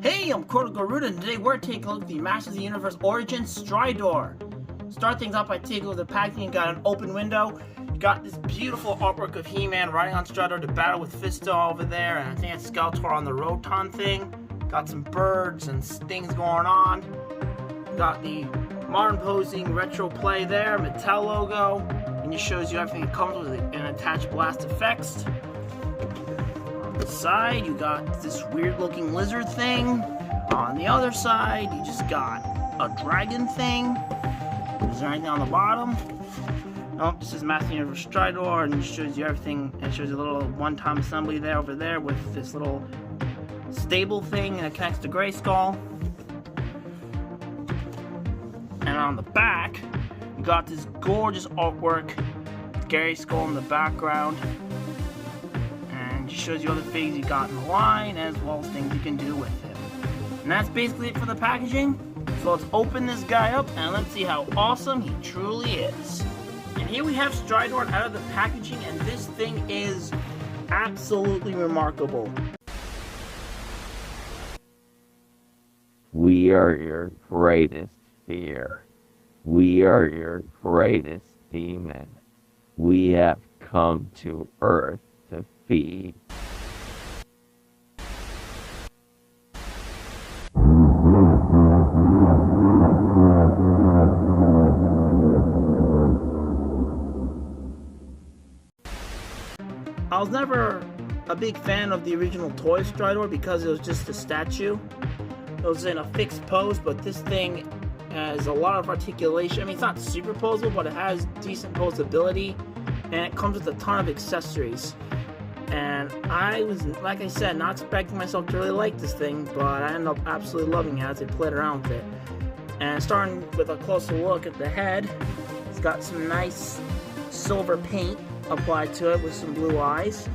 Hey, I'm Garuda, and today we're taking a look at the Masters of the Universe Origin Stridor. Start things off by taking a look at the packaging. You got an open window. You got this beautiful artwork of He-Man riding on Stridor to battle with Fisto over there, and I think it's Skeletor on the Roton thing. Got some birds and things going on. Got the modern posing retro play there, Mattel logo, and it shows you everything that comes with it, and attached blast effects. On the side, you got this weird looking lizard thing. On the other side, you just got a dragon thing. Is there anything on the bottom? Nope, this is Masters of the Universe Stridor, and it shows you everything. It shows you a little one-time assembly there over there with this little stable thing that connects to Grayskull. And on the back, you got this gorgeous artwork, Grayskull in the background, and it shows you other things you got in the line, as well as things you can do with him. And that's basically it for the packaging. So let's open this guy up and let's see how awesome he truly is. And here we have Stridor out of the packaging, and this thing is absolutely remarkable. We are your greatest fear. We are your greatest demon. We have come to Earth to feed. I was never a big fan of the original toy Stridor because it was just a statue. It was in a fixed pose, but this thing has a lot of articulation. I mean, it's not super posable, but it has decent posability, and it comes with a ton of accessories. And I was, like I said, not expecting myself to really like this thing, but I ended up absolutely loving it as I played around with it. And starting with a closer look at the head, it's got some nice silver paint applied to it with some blue eyes.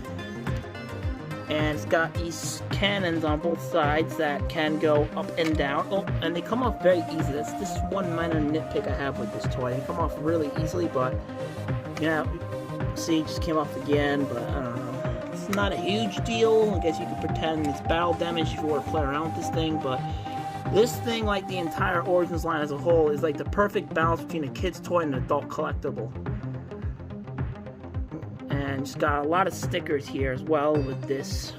And it's got these cannons on both sides that can go up and down. Oh, and they come off very easily. That's just one minor nitpick I have with this toy. They come off really easily, but yeah, see, it just came off again, but I don't know. It's not a huge deal. I guess you could pretend it's battle damage if you want to play around with this thing, but this thing, like the entire Origins line as a whole, is like the perfect balance between a kid's toy and an adult collectible. And it's got a lot of stickers here as well with this.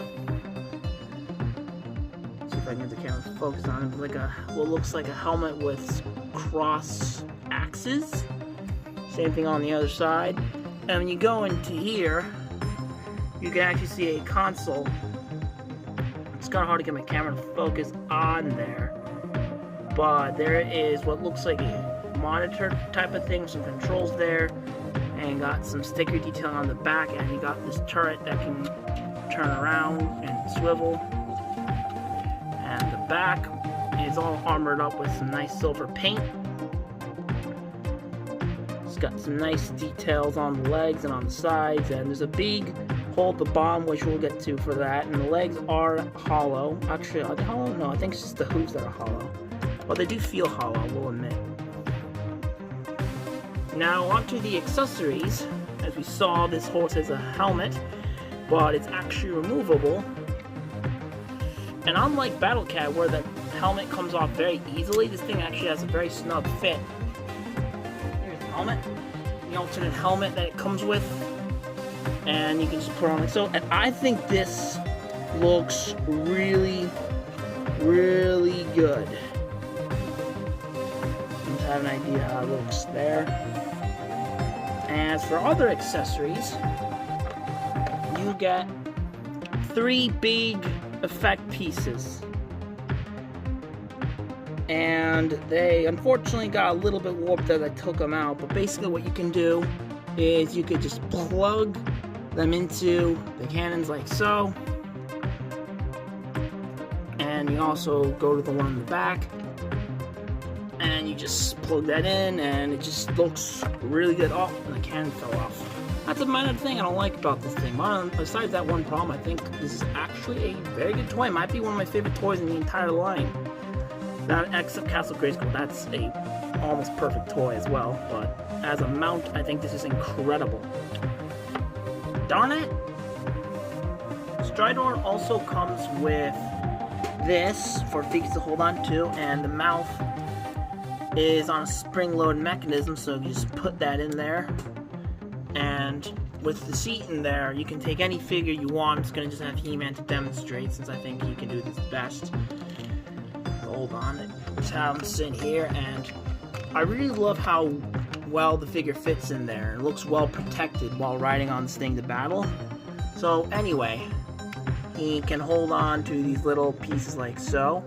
Let's see if I can get the camera to focus on it. Like what looks like a helmet with cross axes. Same thing on the other side. And when you go into here, you can actually see a console. It's kind of hard to get my camera to focus on there, but there is what looks like a monitor type of thing with some controls there. And got some sticker detail on the back, and you got this turret that can turn around and swivel. And the back is all armored up with some nice silver paint. It's got some nice details on the legs and on the sides, and there's a big hole at the bottom, which we'll get to for that. And the legs are hollow. Actually, are they hollow? No, I think it's just the hooves that are hollow. But they do feel hollow, we'll admit. Now onto the accessories. As we saw, this horse has a helmet, but it's actually removable. And unlike Battle Cat, where the helmet comes off very easily, this thing actually has a very snug fit. Here's the helmet, the alternate helmet that it comes with, and you can just put on like so. And I think this looks really, really good. Just have an idea how it looks there. As for other accessories, you get 3 big effect pieces. And they unfortunately got a little bit warped as I took them out, but basically what you can do is you could just plug them into the cannons like so. And you also go to the one in the back, and you just plug that in, and it just looks really good. Oh, and the cannon fell off. That's a minor thing I don't like about this thing. Besides that one problem, I think this is actually a very good toy. It might be one of my favorite toys in the entire line. Not except Castle Grayskull, that's a almost perfect toy as well. But as a mount, I think this is incredible. Darn it! Stridor also comes with this for figures to hold on to, and the mouth is on a spring-load mechanism, so you just put that in there. And with the seat in there, you can take any figure you want. It's going to just have He-Man to demonstrate, since I think he can do this best. Hold on, just have him sit here, and I really love how well the figure fits in there. It looks well protected while riding on this thing to battle. So anyway, he can hold on to these little pieces like so.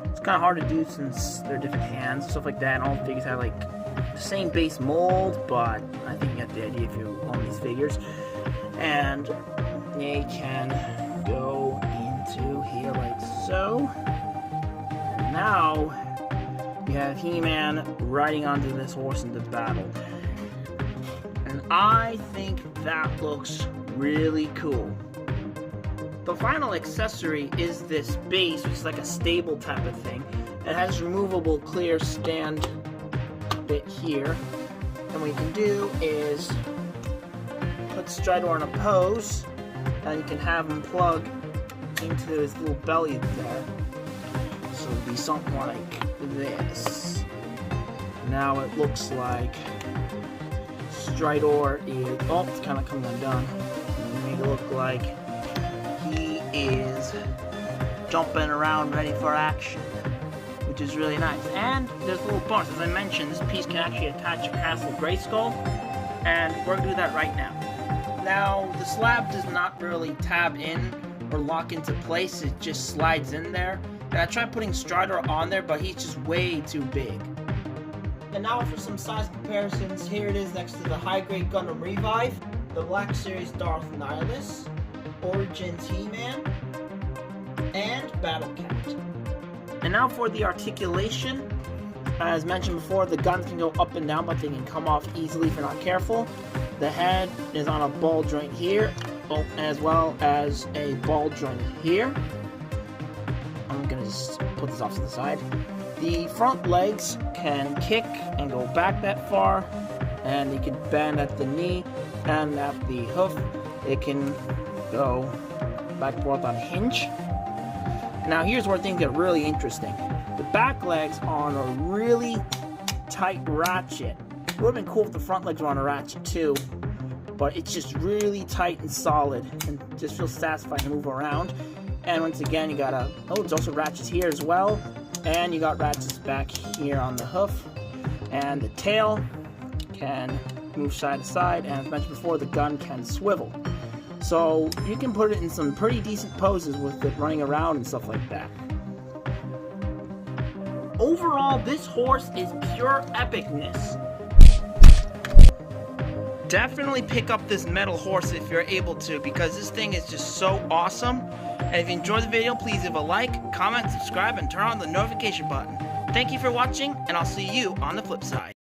It's kind of hard to do since they're different hands and stuff like that. And all the figures have like the same base mold, but I think you get the idea if you own these figures. And they can go into here like so. And now you have He-Man riding onto this horse into battle. And I think that looks really cool. The final accessory is this base, which is like a stable type of thing. It has removable clear stand bit here. And what you can do is put Stridor in a pose, and you can have him plug into his little belly there. So it'll be something like this. Now it looks like Stridor is, oh, it's kind of coming undone. Make it look like he is jumping around ready for action, which is really nice. And there's a little bonus, as I mentioned, this piece can actually attach a Castle Grayskull, and we're going to do that right now. Now, the slab does not really tab in or lock into place, it just slides in there. And I tried putting Stridor on there, but he's just way too big. And now for some size comparisons, here it is next to the high-grade Gundam Revive, the Black Series Darth Nihilus, Origins He-Man, and Battle Cat. And now for the articulation. As mentioned before, the guns can go up and down, but they can come off easily if you're not careful. The head is on a ball joint here, as well as a ball joint here. I'm going to just put this off to the side. The front legs can kick and go back that far, and you can bend at the knee and at the hoof. It can go back and forth on a hinge. Now here's where things get really interesting. The back legs are on a really tight ratchet. It would have been cool if the front legs were on a ratchet too, but it's just really tight and solid and just feels satisfying to move around. And once again, you got there's also ratchets here as well, and you got ratchets back here on the hoof, and the tail can move side to side, and as mentioned before, the gun can swivel. So you can put it in some pretty decent poses with it running around and stuff like that. Overall, this horse is pure epicness. Definitely pick up this metal horse if you're able to, because this thing is just so awesome. And if you enjoyed the video, please leave a like, comment, subscribe, and turn on the notification button. Thank you for watching, and I'll see you on the flip side.